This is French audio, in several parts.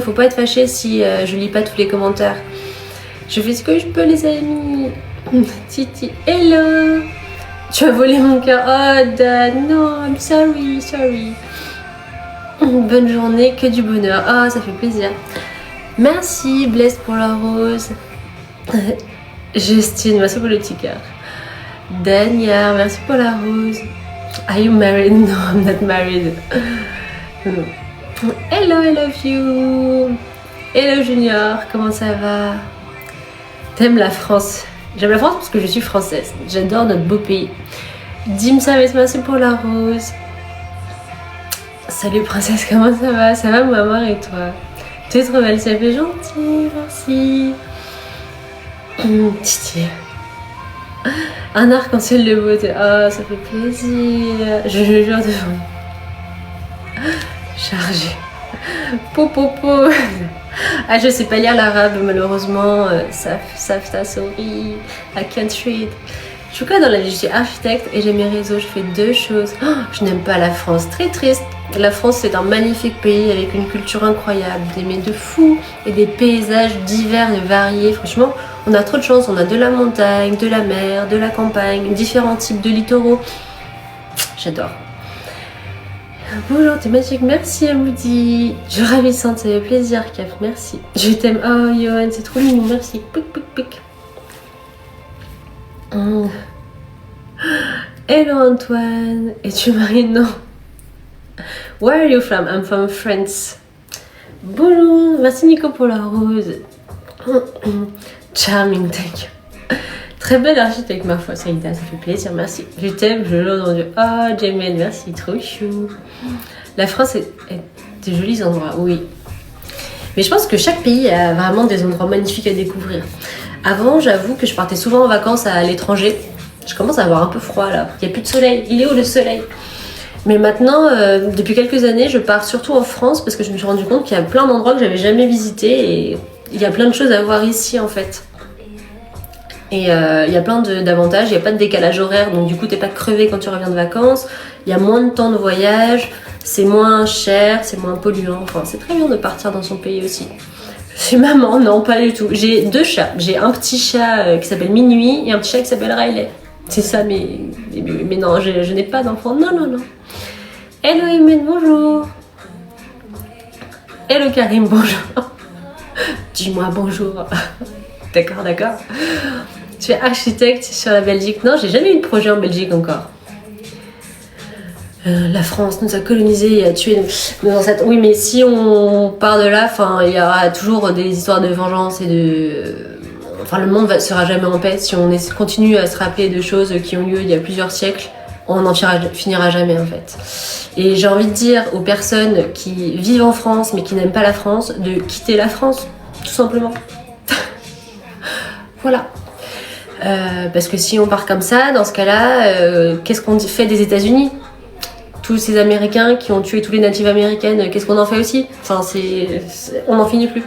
Faut pas être fâché si je lis pas tous les commentaires. Je fais ce que je peux, les amis. Titi, hello. Tu as volé mon cœur. Oh, Dan, non, I'm sorry. Bonne journée, que du bonheur. Ah, ça fait plaisir. Merci, Blaise, pour la rose. Justine, merci pour le petit cœur. Dania, merci pour la rose. Are you married? No, I'm not married. Hello, I love you. Hello, Junior, comment ça va? T'aimes la France? J'aime la France parce que je suis française. J'adore notre beau pays. Dim Samet, merci pour la rose. Salut princesse, comment ça va? Ça va, maman, et toi? Tu es trop belle, ça fait gentil, merci. Titi. Un arc-en-ciel de beauté. Oh, ça fait plaisir. Je jure devant. Chargé. Popopo. Ah, je sais pas lire l'arabe, malheureusement. Safta, sorry. I can't read. Je suis quoi dans la vie? Je suis architecte et j'ai mes réseaux. Je fais deux choses. Oh, je n'aime pas la France. Très triste. La France, c'est un magnifique pays avec une culture incroyable, des mets de fou et des paysages divers et variés. Franchement, on a trop de chance. On a de la montagne, de la mer, de la campagne, différents types de littoraux. J'adore. Bonjour, t'es magique. Merci, Amoudi. Je ravissante, ça fait plaisir, Caf. Merci. Je t'aime. Oh, Johan, c'est trop mignon. Merci. Pic. Hello, Antoine. Es-tu marié? Non. Where are you from? I'm from France. Bonjour, merci Nico pour la rose. Charming, thank you. Très belle architecte, ma foi, Saïda, ça fait plaisir, merci. Je t'aime, je jure dans Dieu. Oh, Jamel, merci, trop chou. La France est des jolis endroits, oui. Mais je pense que chaque pays a vraiment des endroits magnifiques à découvrir. Avant, j'avoue que je partais souvent en vacances à l'étranger. Je commence à avoir un peu froid là, il n'y a plus de soleil. Il est où le soleil? Mais maintenant, depuis quelques années, je pars surtout en France parce que je me suis rendu compte qu'il y a plein d'endroits que j'avais jamais visités et il y a plein de choses à voir ici en fait. Et il y a plein d'avantages, il n'y a pas de décalage horaire, donc du coup t'es pas crevé quand tu reviens de vacances, il y a moins de temps de voyage, c'est moins cher, c'est moins polluant, enfin c'est très bien de partir dans son pays aussi. Je suis maman, non pas du tout, j'ai deux chats, j'ai un petit chat qui s'appelle Minuit et un petit chat qui s'appelle Riley. C'est ça, mais non, je n'ai pas d'enfant, non. Hello Emen, bonjour. Hello Karim, bonjour. Dis-moi bonjour. D'accord. Tu es architecte sur la Belgique? Non, j'ai jamais eu de projet en Belgique encore. La France nous a colonisés et a tué nos ancêtres. Oui, mais si on part de là, il y aura toujours des histoires de vengeance et de... Enfin, le monde sera jamais en paix. Si on continue à se rappeler de choses qui ont lieu il y a plusieurs siècles, on n'en finira jamais en fait. Et j'ai envie de dire aux personnes qui vivent en France mais qui n'aiment pas la France de quitter la France, tout simplement. Voilà. Parce que si on part comme ça, dans ce cas-là, qu'est-ce qu'on fait des États-Unis? Tous ces Américains qui ont tué tous les natives américaines, qu'est-ce qu'on en fait aussi? Enfin, on n'en finit plus.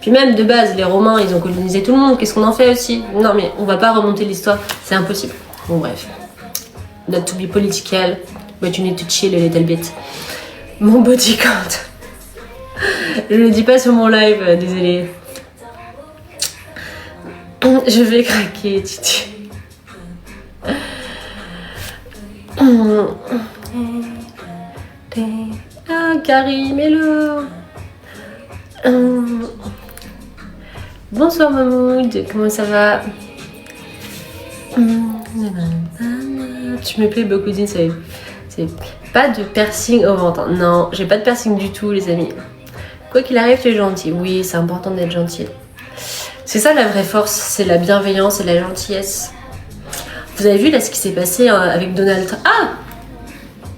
Puis même de base, les Romains, ils ont colonisé tout le monde, qu'est-ce qu'on en fait aussi? Non mais on va pas remonter l'histoire, c'est impossible. Bon bref. Not to be political, but you need to chill a little bit. Mon body count. Je le dis pas sur mon live, désolé. Je vais craquer, Titi. Ah, Karim, hello. Bonsoir Mahmoud, comment ça va? Tu me plais beaucoup, Dine, c'est pas de piercing au ventre. Non, j'ai pas de piercing du tout, les amis. Quoi qu'il arrive, tu es gentil. Oui, c'est important d'être gentil. C'est ça la vraie force, c'est la bienveillance et la gentillesse. Vous avez vu là ce qui s'est passé avec Donald Trump? Ah!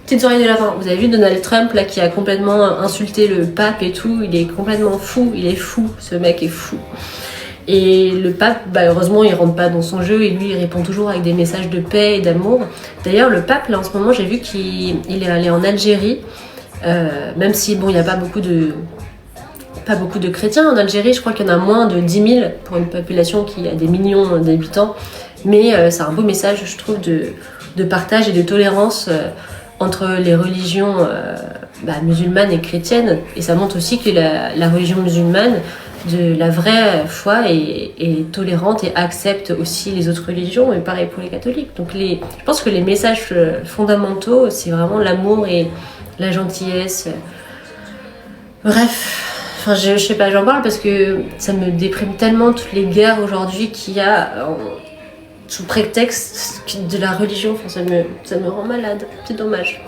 Petite oreille de lapin. Vous avez vu Donald Trump là qui a complètement insulté le pape et tout. Il est complètement fou. Il est fou. Ce mec est fou. Et le pape, heureusement, il rentre pas dans son jeu et lui, il répond toujours avec des messages de paix et d'amour. D'ailleurs, le pape, là, en ce moment, j'ai vu qu'il est allé en Algérie. Même si, bon, il n'y a pas beaucoup de chrétiens en Algérie. Je crois qu'il y en a moins de 10 000 pour une population qui a des millions d'habitants. Mais c'est un beau message, je trouve, de partage et de tolérance entre les religions musulmane et chrétienne, et ça montre aussi que la religion musulmane, de la vraie foi, est tolérante et accepte aussi les autres religions, et pareil pour les catholiques. Donc je pense que les messages fondamentaux, c'est vraiment l'amour et la gentillesse. Bref, enfin je sais pas, j'en parle parce que ça me déprime tellement toutes les guerres aujourd'hui qu'il y a sous prétexte de la religion. Enfin, ça me rend malade, c'est dommage.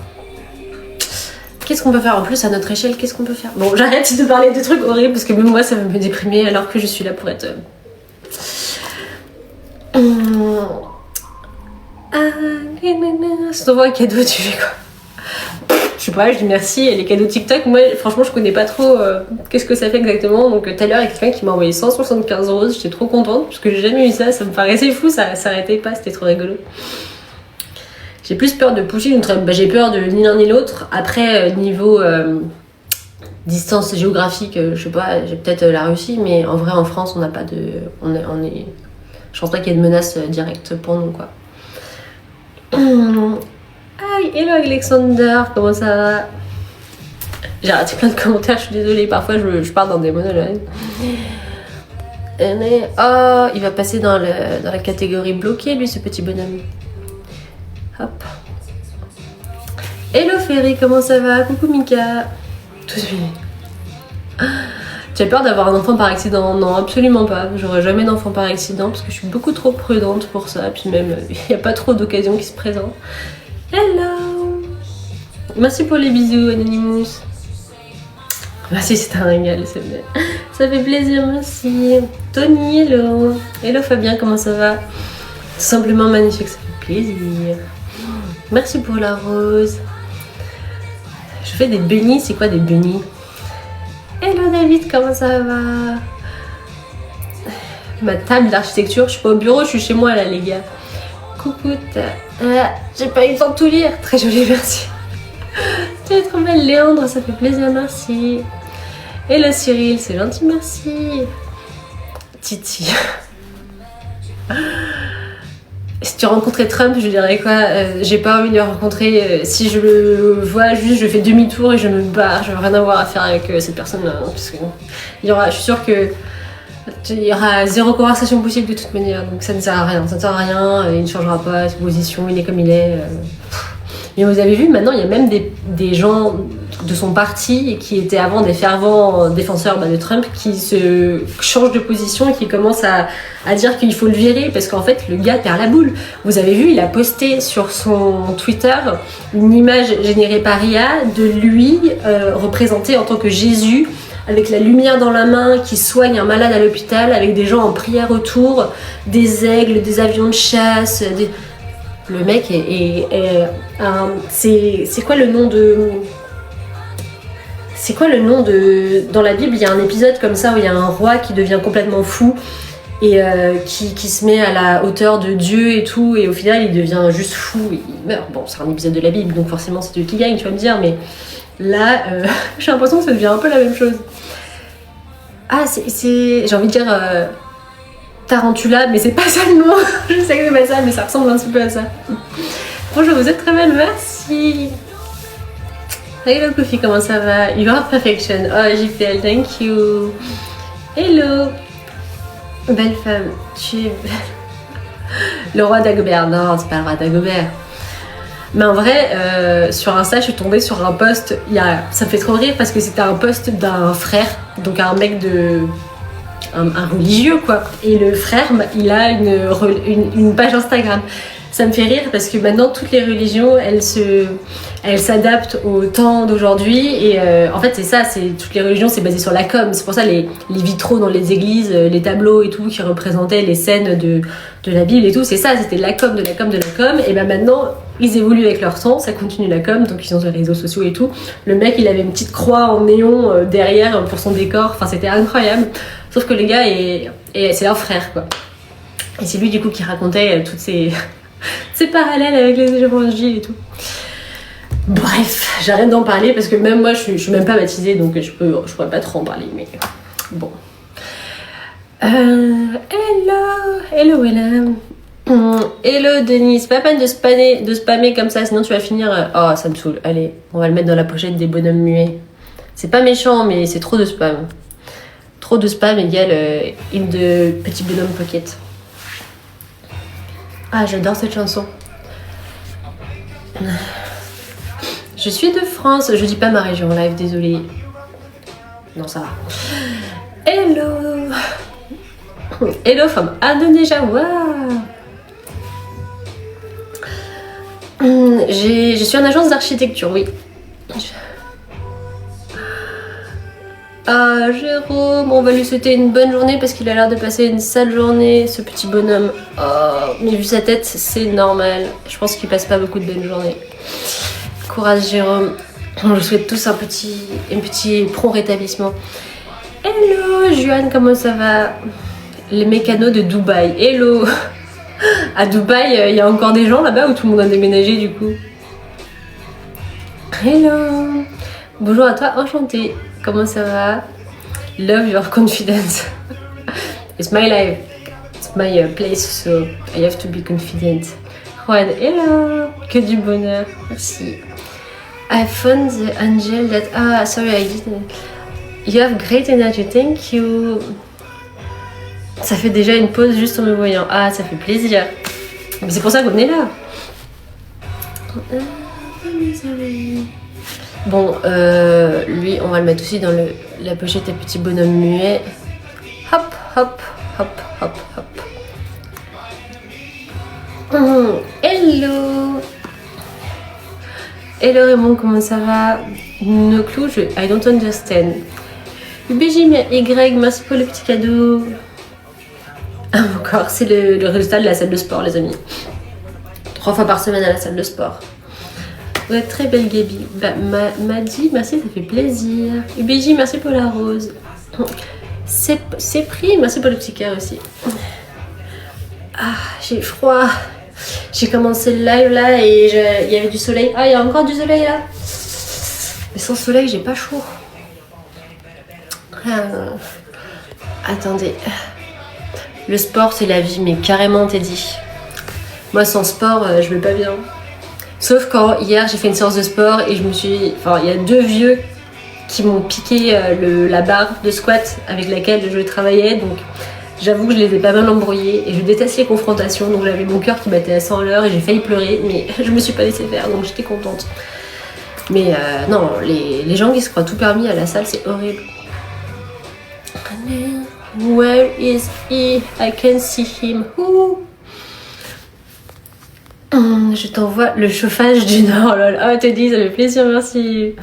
Qu'est-ce qu'on peut faire en plus à notre échelle? Qu'est-ce qu'on peut faire? Bon, j'arrête de parler de trucs horribles parce que même moi ça va me déprimer alors que je suis là pour être... Si t'envoies un cadeau, tu fais quoi? Je sais pas, je dis merci. Et les cadeaux TikTok, moi franchement je connais pas trop qu'est-ce que ça fait exactement. Donc tout à l'heure il y a quelqu'un qui m'a envoyé 175 roses, j'étais trop contente parce que j'ai jamais eu ça, ça me paraissait fou, ça s'arrêtait pas, c'était trop rigolo. J'ai plus peur de Poutine ou Trump. J'ai peur de ni l'un ni l'autre. Après, niveau distance géographique, je sais pas, j'ai peut-être la Russie, mais en vrai, en France, on n'a pas de... Je pense pas qu'il y ait de menace directe pour nous, quoi. Aïe, hello Alexander, comment ça va? J'ai raté plein de commentaires, je suis désolée, parfois je pars dans des monologues. Oh, il va passer dans la catégorie bloquée, lui, ce petit bonhomme. Hop. Hello Ferry, comment ça va? Coucou Mika. Tout suivi. Tu as peur d'avoir un enfant par accident? Non, absolument pas. J'aurai jamais d'enfant par accident parce que je suis beaucoup trop prudente pour ça. Puis même, il n'y a pas trop d'occasions qui se présentent. Hello. Merci pour les bisous, Anonymous. Merci, c'est un régal, c'est bien. Ça fait plaisir, merci. Tony, hello. Hello Fabien, comment ça va? Tout simplement magnifique, ça fait plaisir. Merci pour la rose. Je fais des bunnies, c'est quoi des bunnies? Hello David, comment ça va? Ma table d'architecture, je suis pas au bureau, je suis chez moi là les gars. Coucou, j'ai pas eu le temps de tout lire. Très joli, merci. Tu es trop belle Léandre, ça fait plaisir, merci. Hello Cyril, c'est gentil, merci. Titi. Si tu rencontrais Trump, je dirais quoi? J'ai pas envie de le rencontrer. Si je le vois, juste je fais demi-tour et je me barre. Je veux rien avoir à faire avec cette personne-là. Parce que je suis sûre que il y aura zéro conversation possible de toute manière. Donc ça ne sert à rien. Ça ne sert à rien. Il ne changera pas sa position. Il est comme il est. Mais vous avez vu, maintenant il y a même des gens de son parti qui étaient avant des fervents défenseurs de Trump qui se changent de position et qui commencent à dire qu'il faut le virer parce qu'en fait le gars perd la boule. Vous avez vu, il a posté sur son Twitter une image générée par IA de lui représenté en tant que Jésus avec la lumière dans la main qui soigne un malade à l'hôpital avec des gens en prière autour, des aigles, des avions de chasse, Le mec c'est quoi le nom de... C'est quoi le nom de... Dans la Bible, il y a un épisode comme ça où il y a un roi qui devient complètement fou et qui se met à la hauteur de Dieu et tout, et au final il devient juste fou et il meurt. Bon, c'est un épisode de la Bible, donc forcément c'est Dieu qui gagne, tu vas me dire, mais là, j'ai l'impression que ça devient un peu la même chose. Ah, j'ai envie de dire... Tarantula, mais c'est pas ça le nom. Je sais que c'est pas ça, mais ça ressemble un petit peu à ça. Bonjour, vous êtes très belle, merci. Hello Kofi, comment ça va? You are perfection. Oh, JPL, thank you. Hello. Belle femme, tu es belle. Le roi d'Agobert. Non, c'est pas le roi d'Agobert. Mais en vrai, sur Insta, je suis tombée sur un post. Ça me fait trop rire parce que c'était un post d'un frère, donc un mec un religieux quoi, et le frère il a une page Instagram. Ça me fait rire parce que maintenant toutes les religions elles s'adaptent au temps d'aujourd'hui et en fait c'est ça, toutes les religions c'est basé sur la com, c'est pour ça les vitraux dans les églises, les tableaux et tout qui représentaient les scènes de la Bible et tout, c'est ça, c'était de la com, et ben maintenant ils évoluent avec leur temps, ça continue la com, donc ils sont sur les réseaux sociaux et tout. Le mec il avait une petite croix en néon derrière pour son décor, enfin c'était incroyable. Sauf que le gars c'est leur frère quoi. Et c'est lui du coup qui racontait toutes ces parallèles avec les évangiles et tout. Bref, j'arrête d'en parler parce que même moi je suis même pas baptisée, donc je pourrais pas trop en parler, mais bon. Hello William. Hello Denise, pas peine de spammer comme ça, sinon tu vas finir. Oh, ça me saoule. Allez, on va le mettre dans la pochette des bonhommes muets. C'est pas méchant, mais c'est trop de spam. Trop de spam égale une de petit bonhomme pocket. Ah, j'adore cette chanson. Je suis de France. Je dis pas ma région en live, désolée. Non, ça va. Hello. Hello from Indonesia. Waouh. Je suis en agence d'architecture, oui. Ah, Jérôme, on va lui souhaiter une bonne journée parce qu'il a l'air de passer une sale journée, ce petit bonhomme. Oh, mais vu sa tête, c'est normal. Je pense qu'il passe pas beaucoup de bonnes journées. Courage, Jérôme. On lui souhaite tous un petit prompt rétablissement. Hello, Juan, comment ça va? Les mécanos de Dubaï. Hello. À Dubaï, il y a encore des gens là-bas ou tout le monde a déménagé du coup? Hello. Bonjour à toi, enchantée. Comment ça va? Love your confidence. It's my life. It's my place, so I have to be confident. Juan, hello. Que du bonheur. Merci. I found the angel that... Ah, sorry, I didn't... You have great energy, thank you. Ça fait déjà une pause juste en me voyant. Ah, ça fait plaisir. Mais c'est pour ça qu'on est là. Bon, lui, on va le mettre aussi dans la pochette à petit bonhomme muet. Hop, hop, hop, hop, hop. Hello. Hello Raymond, comment ça va? No clue, I don't understand. BJ, merci pour le petit cadeau. Ah, encore, c'est le résultat de la salle de sport, les amis. 3 fois par semaine à la salle de sport. Ouais, très belle Gabi. Bah, Madi, merci, ça fait plaisir. UBJ, merci pour la rose. C'est pris, merci pour le petit cœur aussi. Ah, j'ai froid. J'ai commencé le live là et il y avait du soleil. Ah, il y a encore du soleil là. Mais sans soleil, j'ai pas chaud. Attendez. Le sport, c'est la vie, mais carrément, t'es dit. Moi, sans sport, je vais pas bien. Sauf quand hier j'ai fait une séance de sport et je me suis... Enfin, il y a 2 vieux qui m'ont piqué la barre de squat avec laquelle je travaillais. Donc j'avoue que je les ai pas mal embrouillés et je déteste les confrontations. Donc j'avais mon cœur qui battait à 100 à l'heure et j'ai failli pleurer. Mais je me suis pas laissée faire, donc j'étais contente. Mais non, les gens qui se croient tout permis à la salle, c'est horrible. Where is he? I can see him. Ooh. Je t'envoie le chauffage du Nord, lol. Oh, te dis, ça fait plaisir, merci.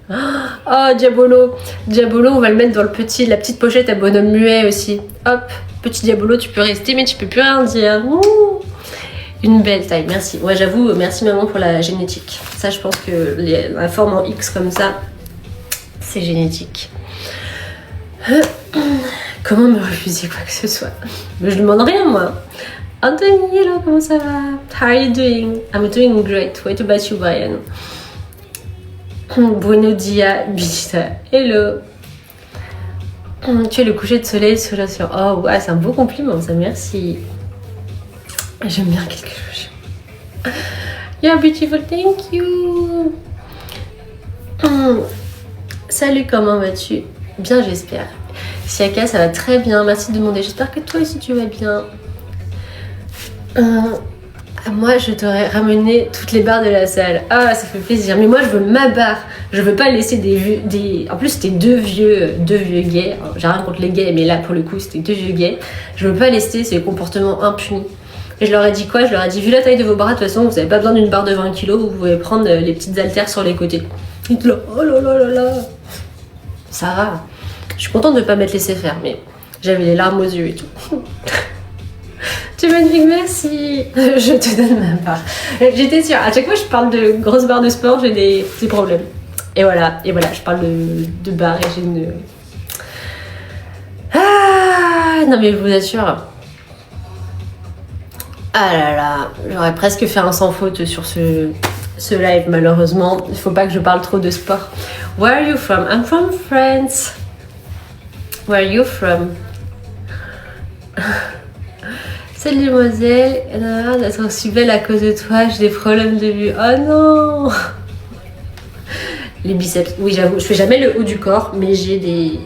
Oh, Diabolo. Diabolo, on va le mettre dans la petite pochette à bonhomme muet aussi. Hop, petit Diabolo, tu peux rester, mais tu peux plus rien dire. Ouh. Une belle taille, merci. Ouais, j'avoue, merci maman pour la génétique. Ça, je pense que la forme en X comme ça, c'est génétique. Comment me refuser quoi que ce soit? Mais je demande rien moi. Anthony, hello, comment ça va? How are you doing? I'm doing great. What about you, Brian? Buenos dia, Bita. Hello. Tu es le coucher de soleil sur l'océan. Oh ouais, c'est un beau compliment, ça, merci. J'aime bien quelque chose. You're beautiful, thank you. Salut, comment vas-tu? Bien, j'espère. Siaka, ça va très bien, merci de demander. J'espère que toi aussi tu vas bien. Moi, je t'aurais ramené toutes les barres de la salle. Ah, ça fait plaisir. Mais moi, je veux ma barre. Je veux pas laisser des... En plus, c'était deux vieux gays. J'ai rien contre les gays, mais là, pour le coup, c'était 2 vieux gays. Je veux pas laisser ces comportements impunis. Et je leur ai dit quoi? Je leur ai dit, vu la taille de vos bras, de toute façon, vous avez pas besoin d'une barre de 20 kg, vous pouvez prendre les petites haltères sur les côtés. Ils étaient là, oh là là là là. Ça va. Je suis contente de ne pas m'être laissé faire, mais j'avais les larmes aux yeux et tout. Tu es magnifique, merci. Je te donne ma barre. J'étais sûre, à chaque fois que je parle de grosses barres de sport, j'ai des problèmes. Et voilà, je parle de barres et j'ai une... Ah, non mais je vous assure... Ah là là, j'aurais presque fait un sans faute sur ce live, malheureusement. Il faut pas que je parle trop de sport. Where are you from? I'm from France. Where are you from? Salut demoiselle, d'être aussi belle à cause de toi, j'ai des problèmes de vue. Oh non. Les biceps, oui j'avoue, je fais jamais le haut du corps, mais j'ai des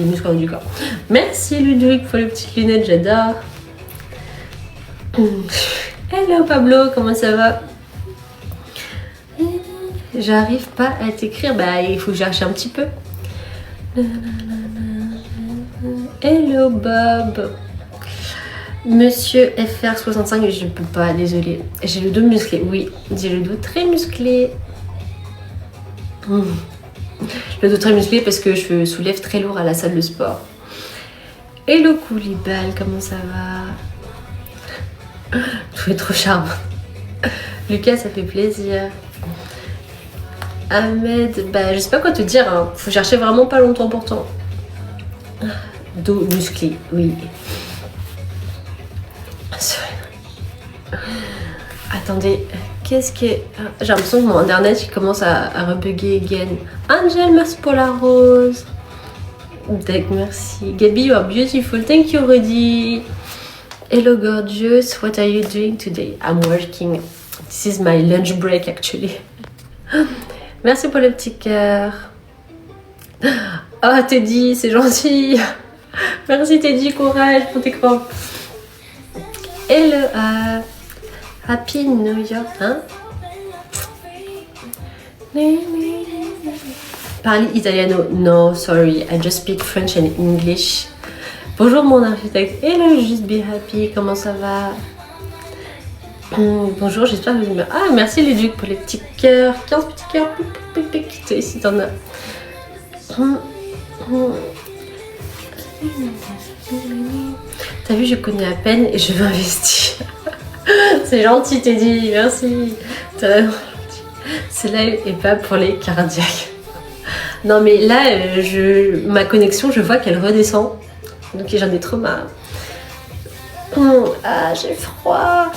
muscles en haut du corps. Merci Ludwig pour les petites lunettes, j'adore. Hello Pablo, comment ça va? J'arrive pas à t'écrire, bah il faut que chercher un petit peu. Hello Bob. Monsieur FR65, je peux pas, désolé. J'ai le dos musclé, oui, j'ai le dos très musclé. Le dos très musclé parce que je soulève très lourd à la salle de sport. Hello Koulibaly, comment ça va? Tu es trop charmant. Lucas, ça fait plaisir. Ahmed, bah je sais pas quoi te dire, hein. Faut chercher vraiment pas longtemps pourtant. Dos musclé, oui. Attendez, qu'est-ce que... J'ai l'impression que mon internet il commence à rebugger again. Angel, merci pour la rose. Deck, merci. Gabi, you are beautiful. Thank you, Rudy. Hello, gorgeous. What are you doing today? I'm working. This is my lunch break, actually. Merci pour le petit cœur. Oh, Teddy, c'est gentil. Merci, Teddy. Courage pour tes crampes. Hello, Happy New Year, hein? Parli italiano? No, sorry, I just speak French and English. Bonjour mon architecte. Hello, just be happy, comment ça va? Bonjour, j'espère que vous allez bien. Ah, merci les ducs pour les petits cœurs. 15 petits cœurs. Toi ici, t'en as. T'as vu, je connais à peine et je veux investir. C'est gentil, Teddy, merci. T'es vraiment gentil. Celle-là est pas pour les cardiaques. Non, mais là, ma connexion, je vois qu'elle redescend. Donc j'en ai trop marre. Ah, j'ai froid.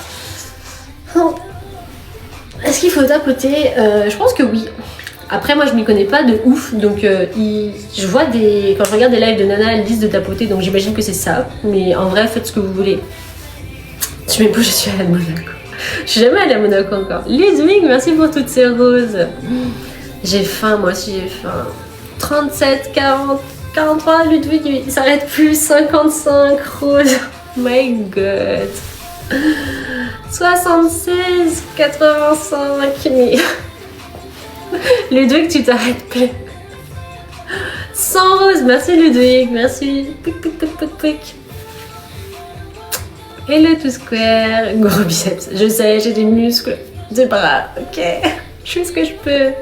Est-ce qu'il faut tapoter? Je pense que oui. Après, moi, je m'y connais pas de ouf. Donc, je vois des... Quand je regarde des lives de Nana, elles disent de tapoter. Donc, j'imagine que c'est ça. Mais en vrai, faites ce que vous voulez. Je m'épouse, je suis allée à Monaco. Je suis jamais allée à Monaco encore. Ludwig, merci pour toutes ces roses. J'ai faim, moi aussi j'ai faim. 37, 40, 43, Ludwig, il s'arrête plus. 55 roses. My God. 76, 85. Mais... Ludwig, tu t'arrêtes plus. 100 roses, merci Ludwig, merci. Pic, pic, pic, pic, pic. Hello to square, gros biceps. Je sais, j'ai des muscles. C'est pas grave, ok. Je fais ce que je peux.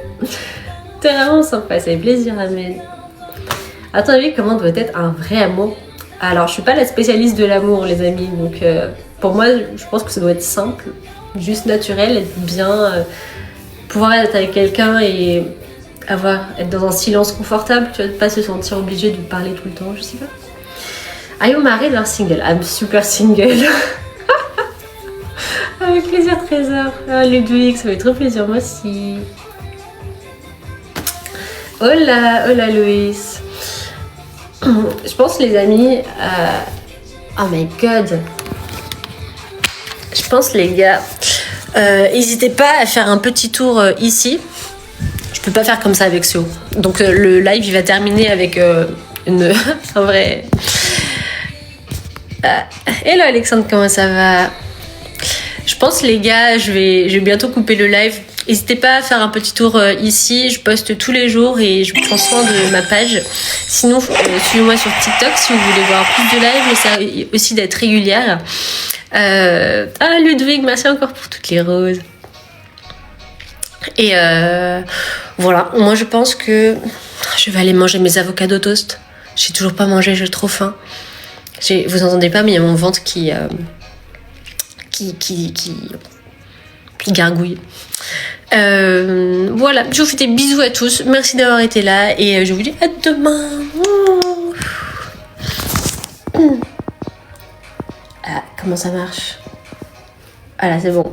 T'es vraiment sympa, ça fait plaisir, Ahmed. À ton avis, comment doit être un vrai amour? Alors, je suis pas la spécialiste de l'amour, les amis. Donc, pour moi, je pense que ça doit être simple, juste naturel, être bien, pouvoir être avec quelqu'un et être dans un silence confortable, tu vois, pas se sentir obligé de parler tout le temps, je sais pas. Are you married or single? I'm super single. Avec plaisir, Trésor. Ah, Ludwig, ça fait trop plaisir, moi aussi. Hola, hola, Loïs. Je pense, les amis... Oh my God. Je pense, les gars... n'hésitez pas à faire un petit tour ici. Je peux pas faire comme ça avec ce haut. Donc, le live, il va terminer avec un vrai... Hello Alexandre, comment ça va? Je pense les gars, je vais bientôt couper le live. N'hésitez pas à faire un petit tour ici, je poste tous les jours et je prends soin de ma page. Sinon, suivez-moi sur TikTok si vous voulez voir plus de live, j'essaie aussi d'être régulière. Ah Ludwig, merci encore pour toutes les roses. Et voilà, moi je pense que je vais aller manger mes avocados toast. J'ai toujours pas mangé, j'ai trop faim. Vous entendez pas, mais il y a mon ventre qui gargouille. Voilà, je vous fais des bisous à tous. Merci d'avoir été là et je vous dis à demain. Ah, comment ça marche? Ah là, c'est bon.